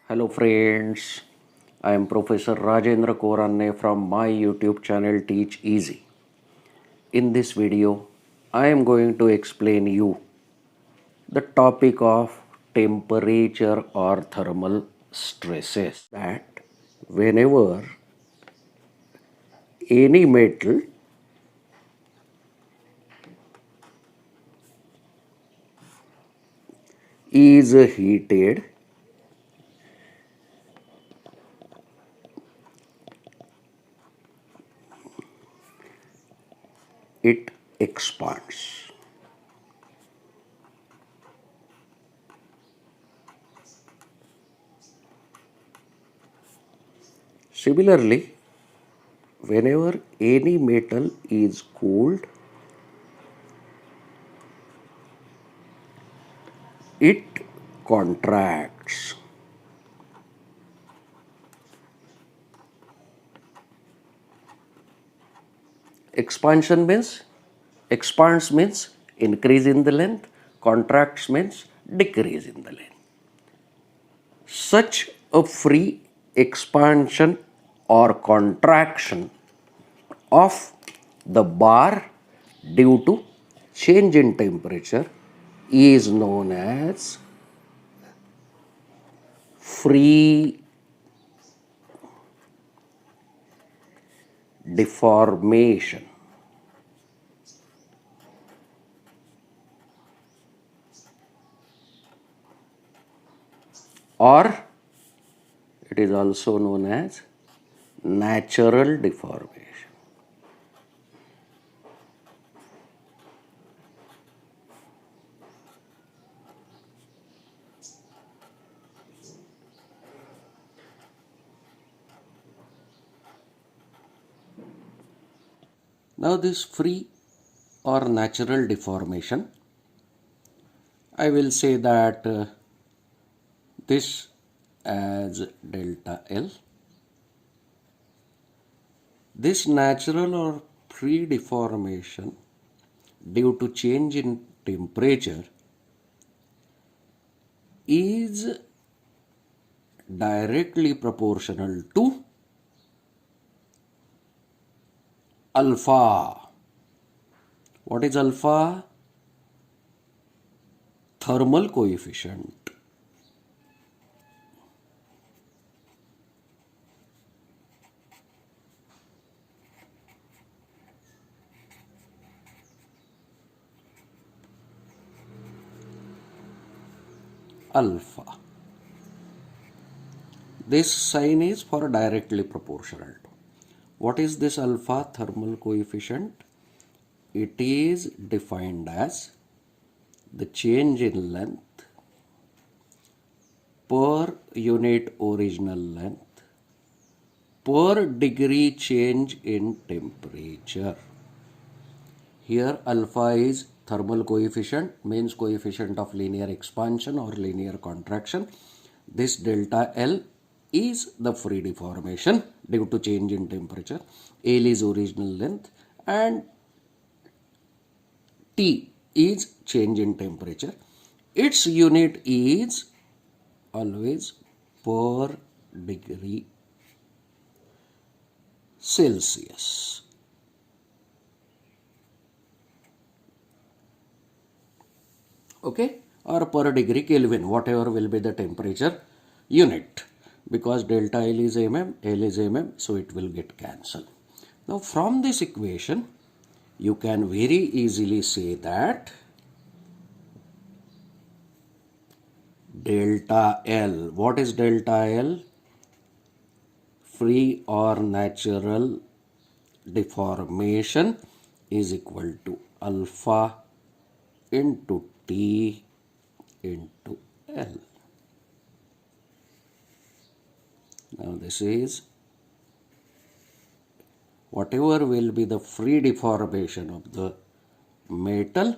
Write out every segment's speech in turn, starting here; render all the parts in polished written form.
Hello friends, I am Professor Rajendra Koranne from my YouTube channel Teach Easy. In this video, I am going to explain you the topic of temperature or thermal stresses. That whenever any metal is heated, it expands. Similarly, whenever any metal is cooled, it contracts. Expands means increase in the length, contracts means decrease in the length. Such a free expansion or contraction of the bar due to change in temperature is known as free deformation. Or it is also known as natural deformation. Now this free or natural deformation, I will say that this as delta L. This natural or free deformation due to change in temperature is directly proportional to alpha. What is alpha? Thermal coefficient. Alpha. This sign is for directly proportional to. What is this alpha thermal coefficient? It is defined as the change in length per unit original length per degree change in temperature. Here alpha is thermal coefficient, means coefficient of linear expansion or linear contraction. This delta L is the free deformation due to change in temperature. L is original length and T is change in temperature. Its unit is always per degree Celsius. Okay, or per degree Kelvin, whatever will be the temperature unit, because delta L is mm, L is mm, so it will get cancelled. Now from this equation you can very easily say that delta L, what is delta L? Free or natural deformation is equal to alpha into T into L. Now this is whatever will be the free deformation of the metal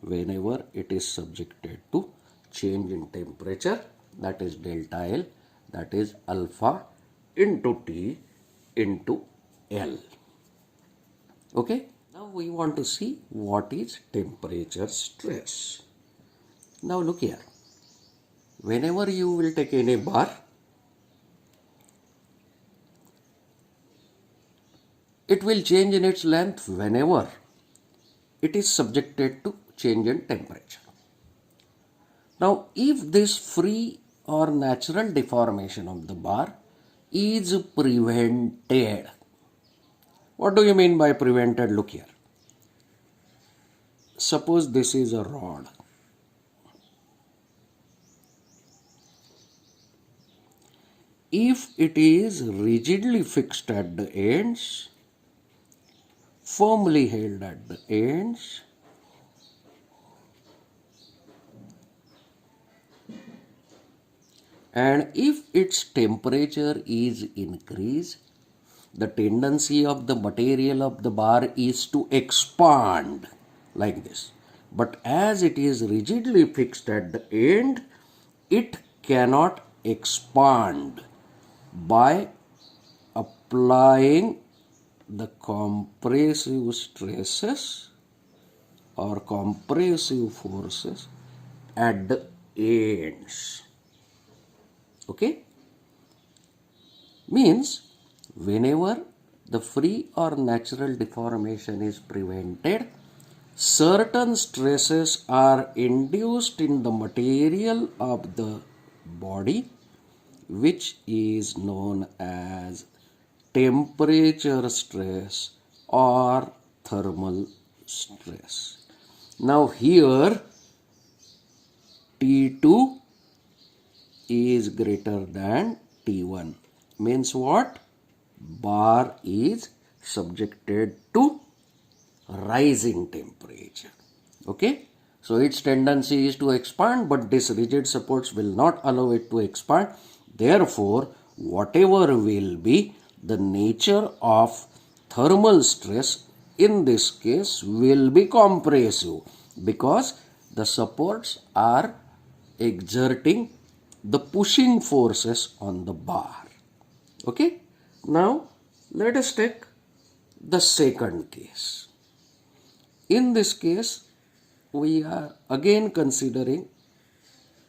whenever it is subjected to change in temperature, that is delta L, that is alpha into T into L. Okay, now we want to see what is temperature stress. Now look here, whenever you will take any bar, it will change in its length whenever it is subjected to change in temperature. Now, if this free or natural deformation of the bar is prevented, what do you mean by prevented? Look here. Suppose this is a rod. If it is rigidly fixed at the ends, firmly held at the ends, and if its temperature is increased, the tendency of the material of the bar is to expand like this. But as it is rigidly fixed at the end, it cannot expand by applying the compressive stresses or compressive forces at the ends. Okay? Means whenever the free or natural deformation is prevented, certain stresses are induced in the material of the body, which is known as temperature stress or thermal stress. Now here T2 is greater than T1. Means what? Bar is subjected to rising temperature. Okay? So its tendency is to expand, but this rigid supports will not allow it to expand. Therefore, whatever will be the nature of thermal stress in this case will be compressive, because the supports are exerting the pushing forces on the bar. Okay? Now, let us take the second case. In this case, we are again considering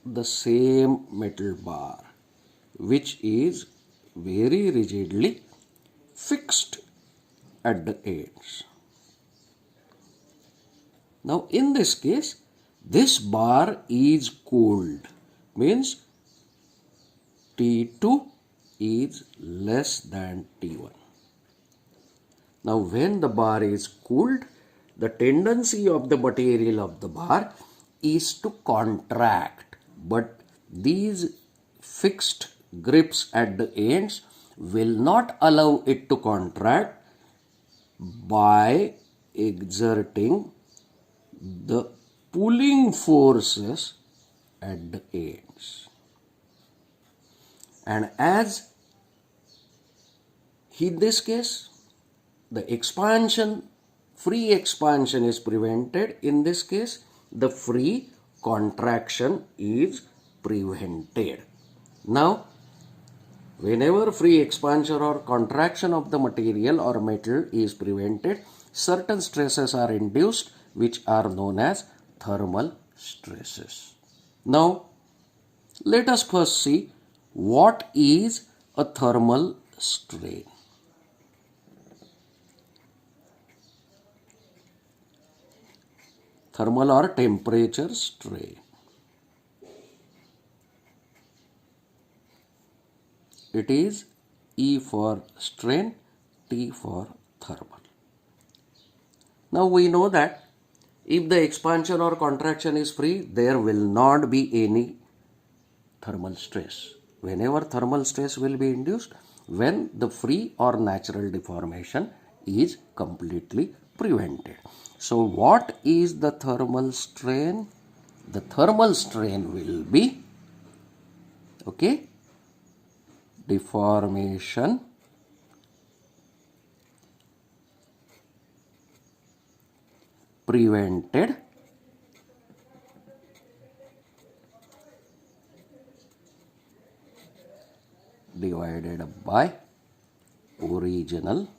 the same metal bar, which is very rigidly fixed at the ends. Now, in this case, this bar is cooled, means T2 is less than T1. Now, when the bar is cooled, the tendency of the material of the bar is to contract, but these fixed grips at the ends will not allow it to contract by exerting the pulling forces at the ends. And as in this case, the expansion, free expansion is prevented. In this case, the free contraction is prevented. Now, whenever free expansion or contraction of the material or metal is prevented, certain stresses are induced, which are known as thermal stresses. Now, let us first see what is a thermal strain. Thermal or temperature strain. It is E for strain, T for thermal. Now we know that if the expansion or contraction is free, there will not be any thermal stress. Whenever thermal stress will be induced, when the free or natural deformation is completely prevented. So what is the thermal strain? The thermal strain will be, okay, deformation prevented divided by original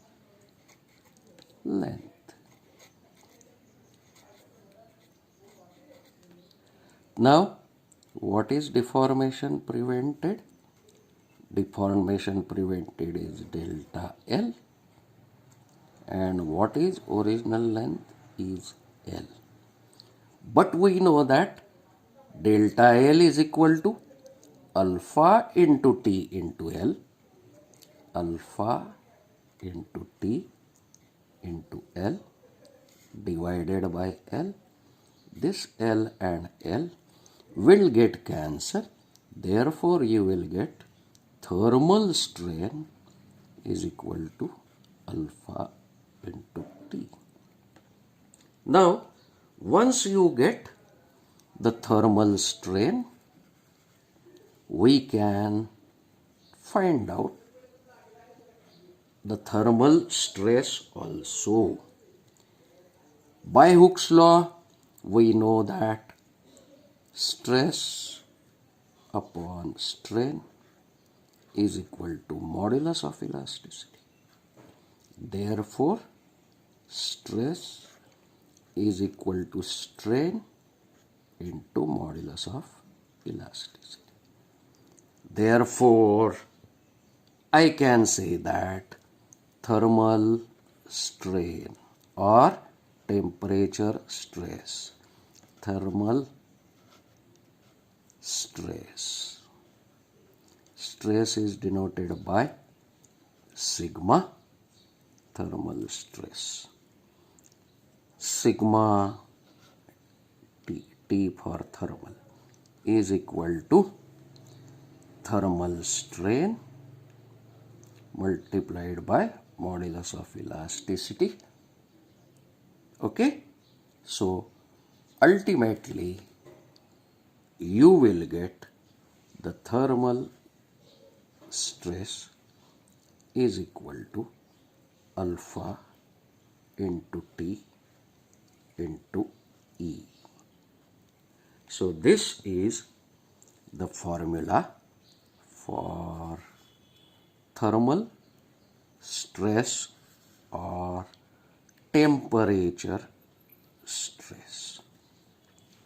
length. Now, what is deformation prevented? Deformation prevented is delta L, and what is original length is L. But we know that delta L is equal to alpha into T into L, alpha into T into L divided by L. This L and L will get cancelled. Therefore, you will get thermal strain is equal to alpha into T. Now, once you get the thermal strain, we can find out the thermal stress also. By Hooke's law, we know that stress upon strain is equal to modulus of elasticity. Therefore, stress is equal to strain into modulus of elasticity. Therefore, I can say that thermal strain or temperature stress, thermal stress. Stress is denoted by sigma, thermal stress. Sigma T, T for thermal, is equal to thermal strain multiplied by modulus of elasticity. Okay? So, ultimately, you will get the thermal stress is equal to alpha into T into E. So, this is the formula for thermal stress or temperature stress.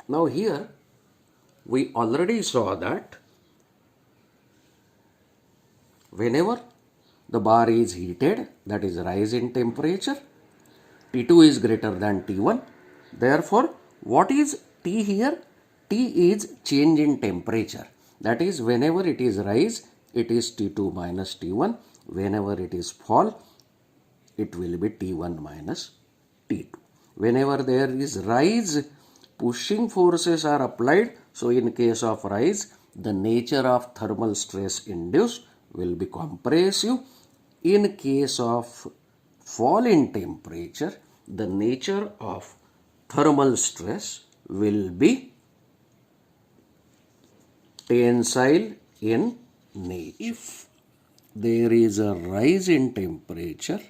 Now, here we already saw that whenever the bar is heated, that is rise in temperature, T2 is greater than T1. Therefore, what is T here? T is change in temperature. That is, whenever it is rise, it is T2 minus T1. Whenever it is fall, it will be T1 minus T2. Whenever there is rise, pushing forces are applied. So, in case of rise, the nature of thermal stress induced will be compressive. In case of fall in temperature, the nature of thermal stress will be tensile in nature. If there is a rise in temperature,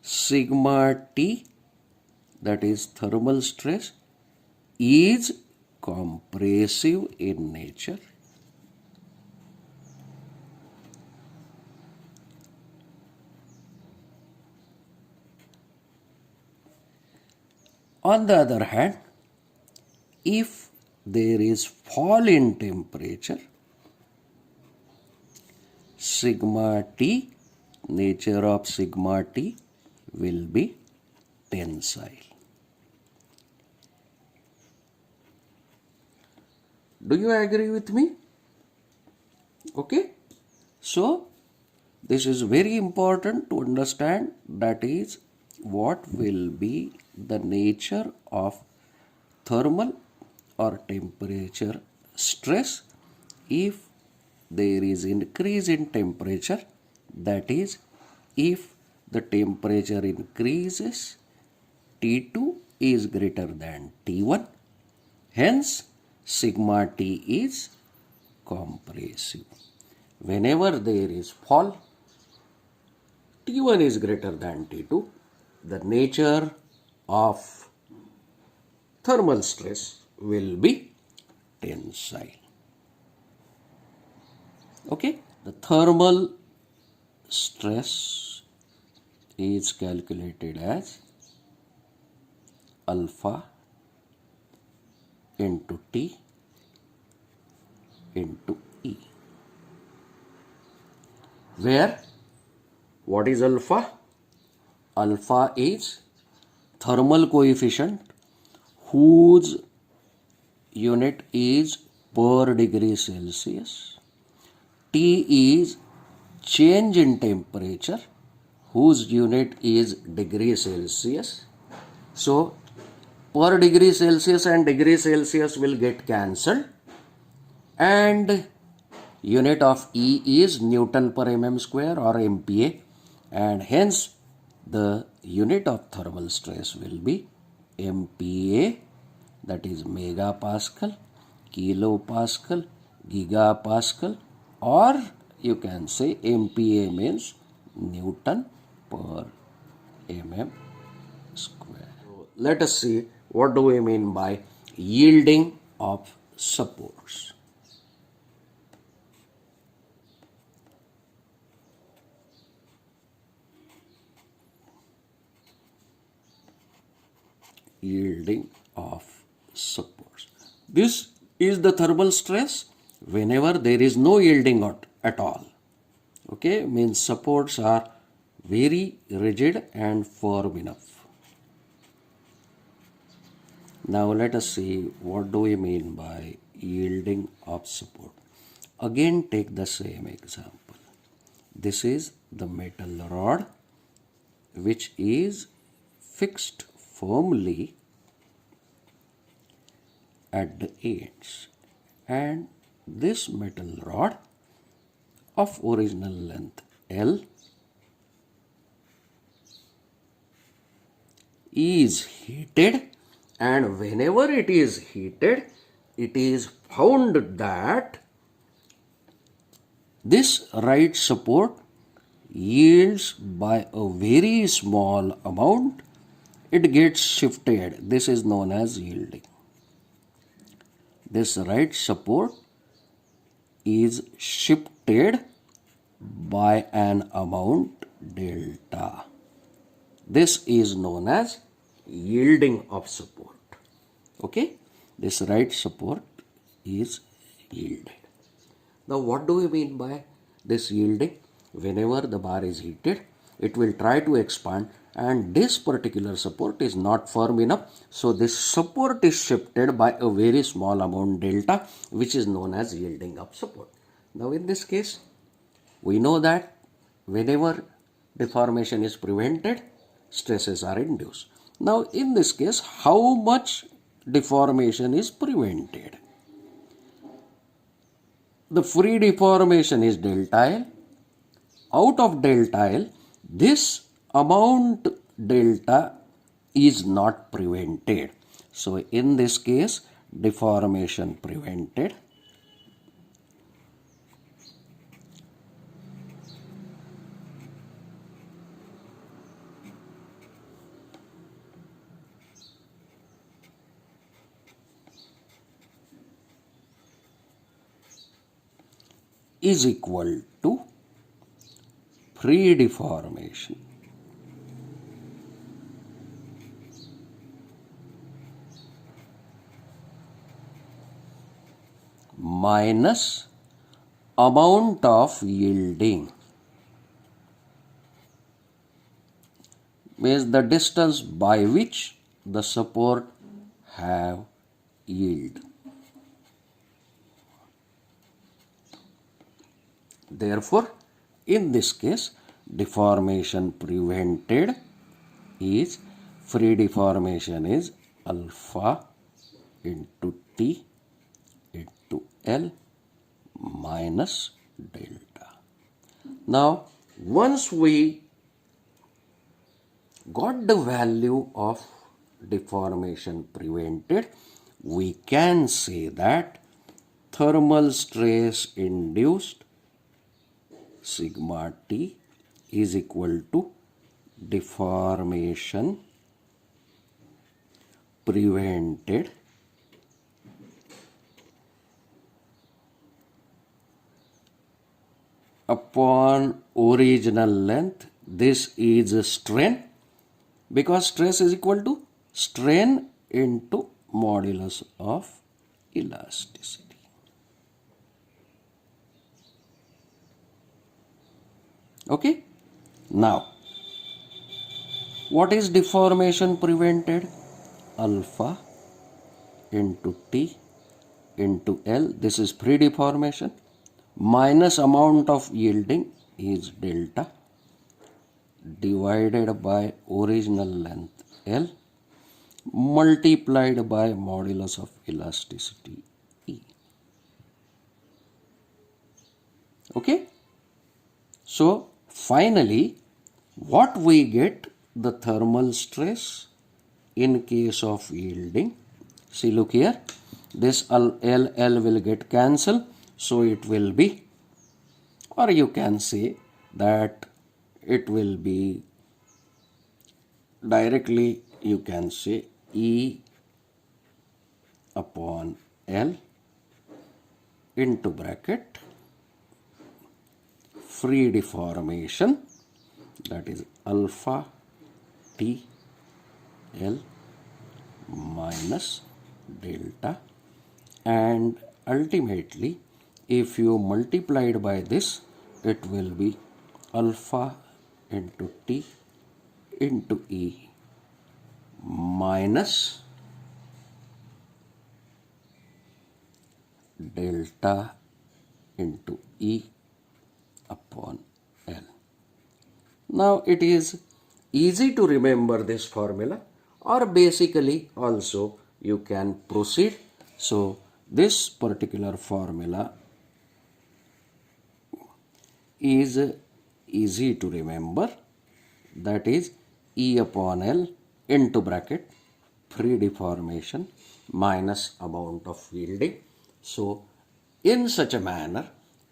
sigma T, that is thermal stress, is compressive in nature. On the other hand, if there is fall in temperature, sigma T, nature of sigma T will be tensile. Do you agree with me? Okay. So, this is very important to understand, that is what will be the nature of thermal or temperature stress if there is increase in temperature, that is if the temperature increases, T2 is greater than T1, hence sigma T is compressive. Whenever there is fall, T1 is greater than T2, the nature of thermal stress will be tensile. Okay, the thermal stress is calculated as alpha into T into E, where What is alpha? Alpha is thermal coefficient whose unit is per degree Celsius. T is change in temperature whose unit is degree Celsius. So per degree Celsius and degree Celsius will get cancelled, and unit of E is Newton per mm square or MPa, and hence the unit of thermal stress will be MPa, that is megapascal, kilopascal, gigapascal, or you can say MPa means Newton per mm square. So let us see what do we mean by yielding of supports. Yielding of supports. This is the thermal stress whenever there is no yielding at all. Okay, means supports are very rigid and firm enough. Now let us see what do we mean by yielding of support. Again take the same example. This is the metal rod which is fixed firmly at the ends, and this metal rod of original length L is heated, and whenever it is heated, it is found that this right support yields by a very small amount. It gets shifted. This is known as yielding. This right support is shifted by an amount delta. This is known as yielding of support. Okay, this right support is yielded. Now what do we mean by this yielding? Whenever the bar is heated, it will try to expand, and this particular support is not firm enough, so this support is shifted by a very small amount delta, which is known as yielding of support. Now in this case, we know that whenever deformation is prevented, stresses are induced. Now in this case, how much deformation is prevented? The free deformation is delta L. Out of delta L, this amount delta is not prevented. So in this case, deformation prevented is equal to free deformation minus amount of yielding, means the distance by which the support have yield. Therefore, in this case, deformation prevented is free deformation is alpha into T into L minus delta. Now, once we got the value of deformation prevented, we can say that thermal stress induced sigma T is equal to deformation prevented upon original length. This is strain, because stress is equal to strain into modulus of elasticity. Okay, Now, what is deformation prevented? Alpha into T into L, this is free deformation, minus amount of yielding is delta divided by original length L multiplied by modulus of elasticity E. Okay? So, finally, what we get? The thermal stress in case of yielding. See, look here. This L will get cancelled. So, it will be, or you can say that it will be directly, you can say E upon L into bracket free deformation, that is alpha T L minus delta, and ultimately if you multiplied by this, it will be alpha into T into E minus delta into E upon L. Now it is easy to remember this formula, or basically also you can proceed. So this particular formula is easy to remember, that is E upon L into bracket free deformation minus amount of yielding. So in such a manner,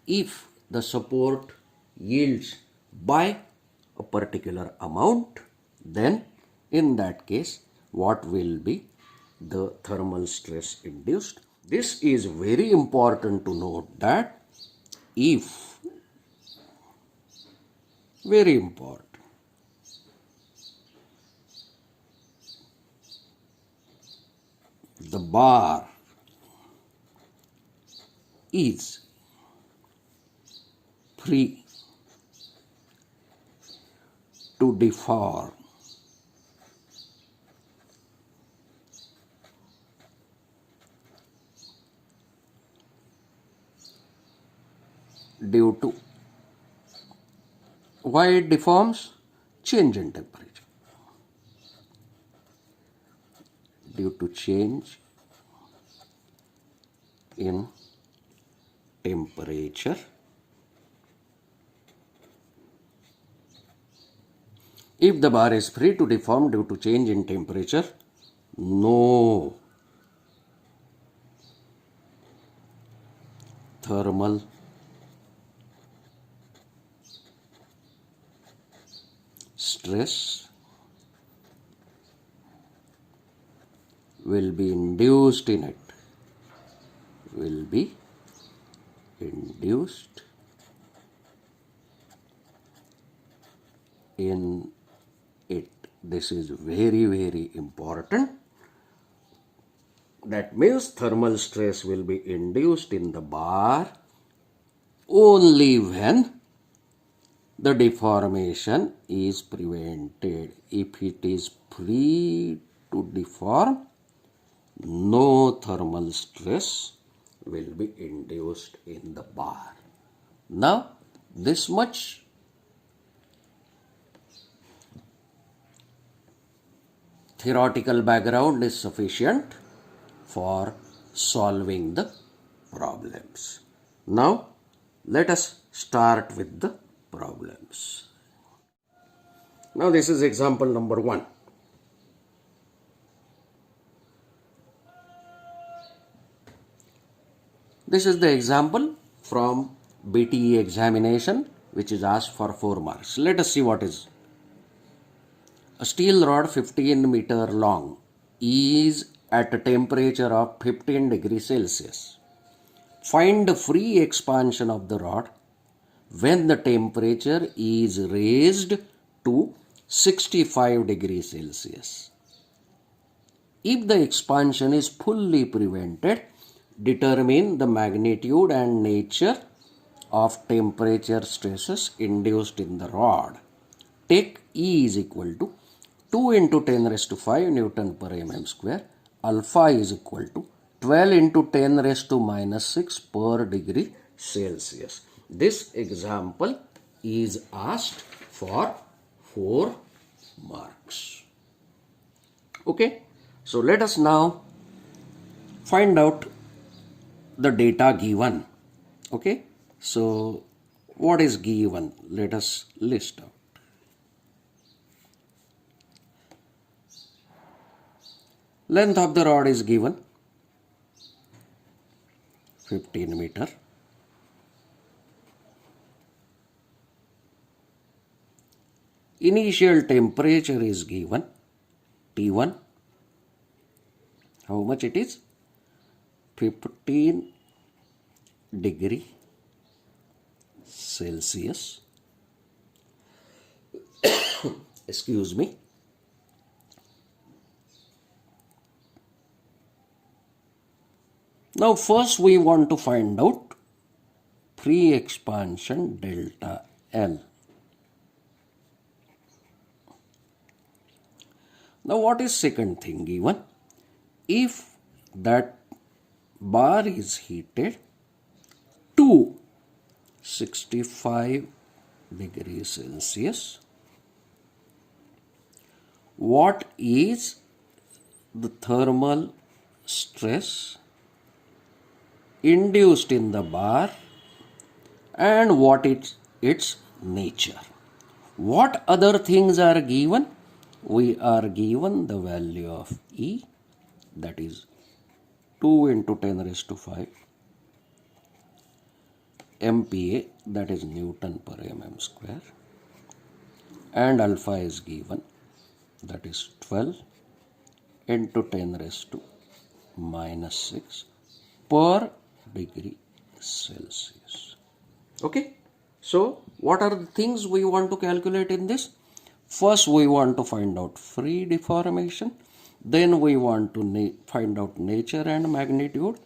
if the support yields by a particular amount, then in that case what will be the thermal stress induced? This is very important to note, that if, very important, the bar is free to deform due to, why it deforms? Change in temperature. Due to change in temperature. If the bar is free to deform due to change in temperature, no thermal stress will be induced in it, will be induced in it. This is very, very important. That means thermal stress will be induced in the bar only when the deformation is prevented. If it is free to deform, no thermal stress will be induced in the bar. Now, this much theoretical background is sufficient for solving the problems. Now, let us start with the problems. Now, this is example number 1. This is the example from BTE examination, which is asked for 4 marks. Let us see what is. A steel rod 15 meter long is at a temperature of 15 degrees Celsius. Find the free expansion of the rod when the temperature is raised to 65 degrees Celsius. If the expansion is fully prevented, determine the magnitude and nature of temperature stresses induced in the rod. take E is equal to 2 into 10 raised to 5 Newton per mm square. Alpha is equal to 12 into 10 raised to minus 6 per degree Celsius. This example is asked for 4 marks. Okay, so let us now find out the data given. Okay, so what is given? Let us list out. Length of the rod is given 15 meter. Initial temperature is given T1. How much it is? 15 degree Celsius. Excuse me. Now first we want to find out pre-expansion delta L. Now what is second thing given? If that bar is heated to 65 degrees Celsius, what is the thermal stress induced in the bar and what is its nature? What other things are given? We are given the value of E, that is 2 into 10 raised to 5 MPa, that is Newton per mm square, and alpha is given, that is 12 into 10 raised to minus 6 per degree Celsius. Okay, so what are the things we want to calculate in this? First we want to find out free deformation, then we want to find out nature and magnitude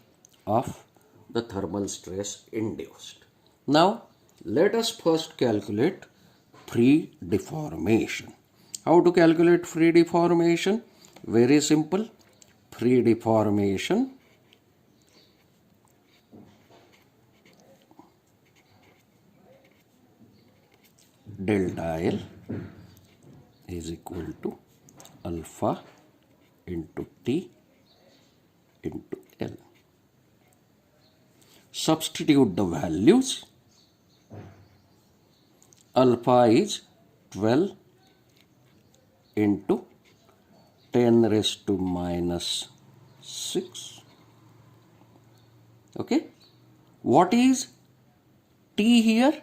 of the thermal stress induced. Now let us first calculate free deformation. How to calculate free deformation? Very simple. Free deformation delta L is equal to alpha into T into L. Substitute the values. Alpha is 12 into 10 raised to minus 6. Okay. What is T here?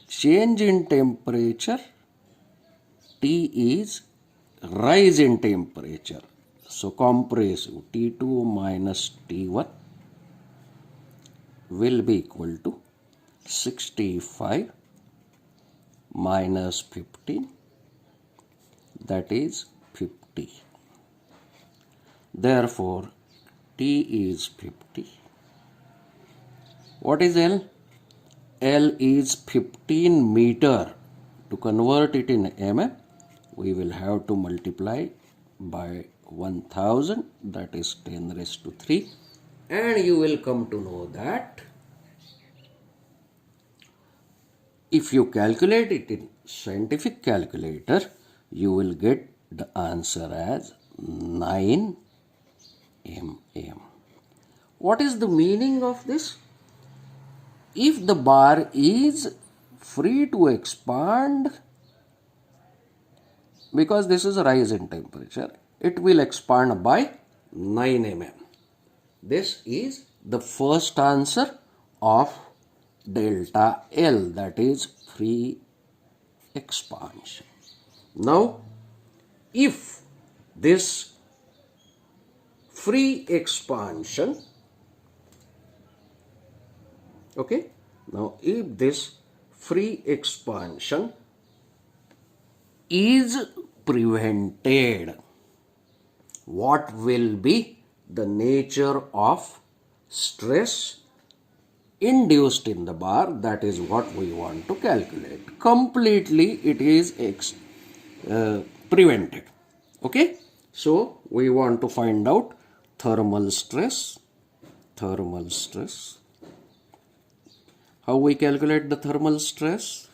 Change in temperature. T is rise in temperature. So compressive T2 minus T1 will be equal to 65 minus 15, that is 50. Therefore T is 50. What is L? L is 15 meter. To convert it in mm, we will have to multiply by 1000, that is 10 raised to 3, and you will come to know that if you calculate it in scientific calculator, you will get the answer as 9 mm. What is the meaning of this? If the bar is free to expand, because this is a rise in temperature, it will expand by 9 mm. This is the first answer of delta L, that is free expansion. Now, if this free expansion, okay, now if this free expansion is prevented, what will be the nature of stress induced in the bar, that is what we want to calculate. Completely it is prevented. Okay, so we want to find out thermal stress. How we calculate the thermal stress?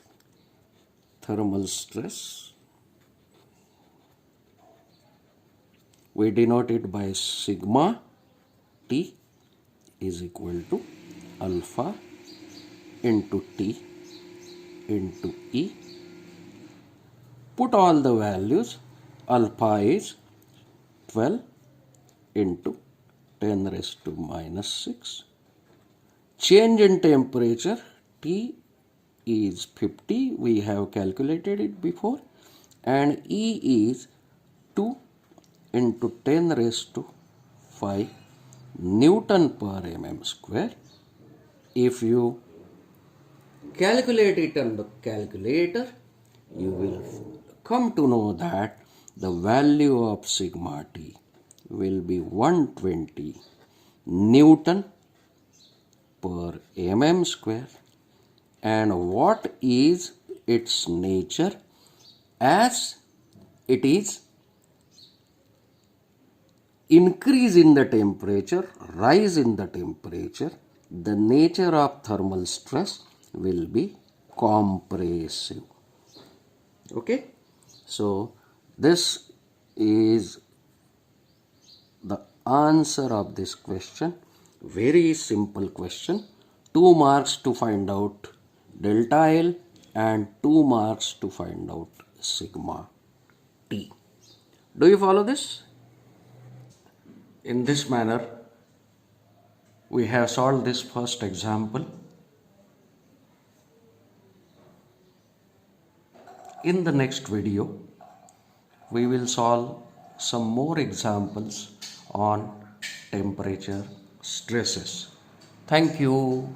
We denote it by sigma T is equal to alpha into T into E. Put all the values. Alpha is 12 into 10 raised to minus 6. Change in temperature, T is 50. We have calculated it before. And E is 2 into 10 raised to 5 Newton per mm square. If you calculate it on the calculator, you will come to know that the value of sigma T will be 120 Newton per mm square. And what is its nature? As it is increase in the temperature, rise in the temperature, the nature of thermal stress will be compressive. Okay, so this is the answer of this question. Very simple question. 2 marks to find out delta L and 2 marks to find out sigma T. Do you follow this? In this manner, we have solved this first example. In the next video, we will solve some more examples on temperature stresses. Thank you.